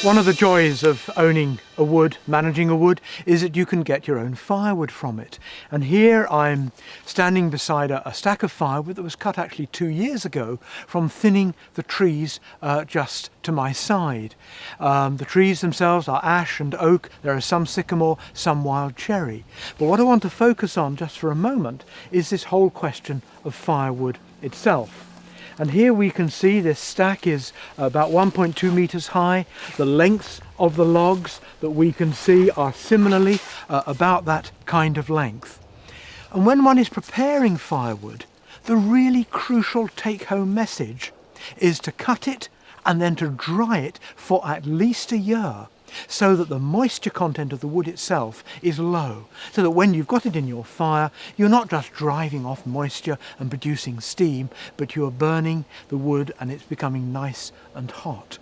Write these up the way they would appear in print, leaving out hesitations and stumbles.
One of the joys of owning a wood, managing a wood, is that you can get your own firewood from it. And here I'm standing beside a stack of firewood that was cut actually 2 years ago from thinning the trees just to my side. The trees themselves are ash and oak. There are some sycamore, some wild cherry. But what I want to focus on just for a moment is this whole question of firewood itself. And here we can see this stack is about 1.2 meters high. The lengths of the logs that we can see are similarly about that kind of length. And when one is preparing firewood, the really crucial take-home message is to cut it and then to dry it for at least a year, so that the moisture content of the wood itself is low, so that when you've got it in your fire, you're not just driving off moisture and producing steam, but you're burning the wood and it's becoming nice and hot.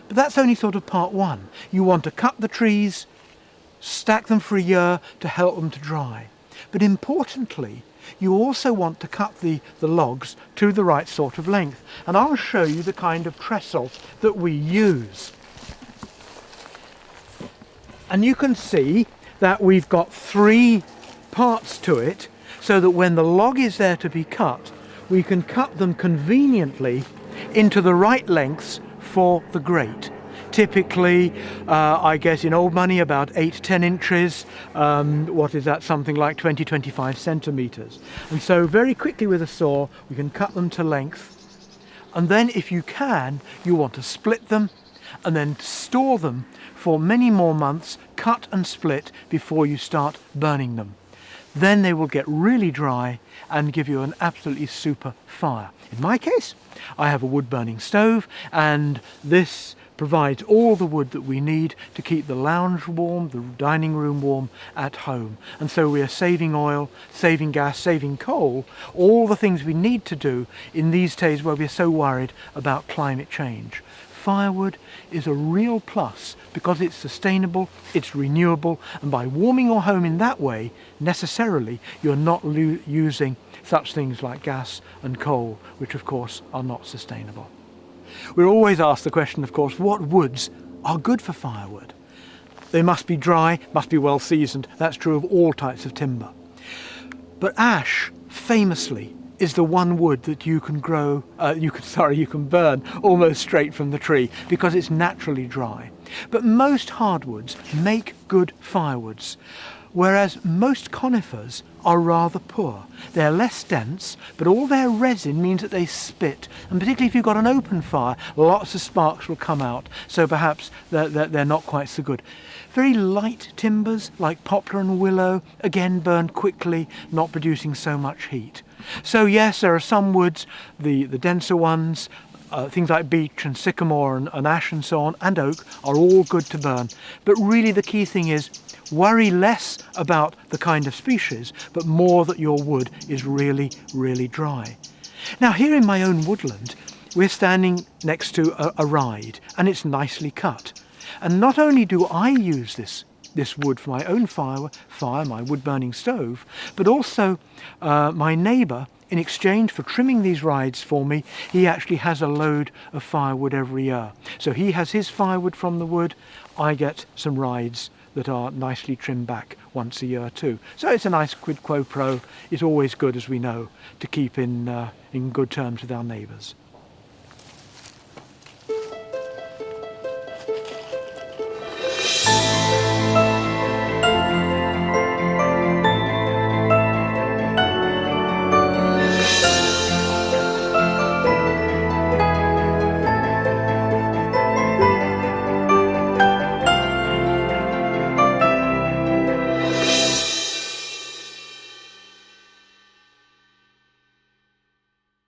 But that's only sort of part one. You want to cut the trees, stack them for a year to help them to dry. But importantly, you also want to cut the logs to the right sort of length. And I'll show you the kind of trestle that we use. And you can see that we've got 3 parts to it, so that when the log is there to be cut, we can cut them conveniently into the right lengths for the grate. Typically, I guess in old money, about 8-10 inches. What is that? Something like 20-25 centimeters. And so very quickly with a saw, we can cut them to length. And then if you can, you want to split them and then store them for many more months, cut and split before you start burning them. Then they will get really dry and give you an absolutely super fire. In my case, I have a wood burning stove, and this provides all the wood that we need to keep the lounge warm, the dining room warm at home. And so we are saving oil, saving gas, saving coal, all the things we need to do in these days where we're so worried about climate change. Firewood is a real plus because it's sustainable, it's renewable, and by warming your home in that way, necessarily you're not using such things like gas and coal, which of course are not sustainable. We're always asked the question, of course, what woods are good for firewood? They must be dry, must be well seasoned. That's true of all types of timber. But ash, famously, is the one wood that you can burn almost straight from the tree because it's naturally dry. But most hardwoods make good firewoods, whereas most conifers are rather poor. They're less dense, but all their resin means that they spit, and particularly if you've got an open fire, lots of sparks will come out, so perhaps they're not quite so good. Very light timbers like poplar and willow, again burn quickly, not producing so much heat. So yes, there are some woods, the denser ones, things like beech and sycamore and ash and so on, and oak are all good to burn. But really the key thing is worry less about the kind of species, but more that your wood is really, really dry. Now here in my own woodland, we're standing next to a ride, and it's nicely cut. And not only do I use this wood for my own fire, my wood-burning stove, but also my neighbour, in exchange for trimming these rides for me, he actually has a load of firewood every year. So he has his firewood from the wood, I get some rides that are nicely trimmed back once a year too. So it's a nice quid quo pro. It's always good, as we know, to keep in good terms with our neighbours.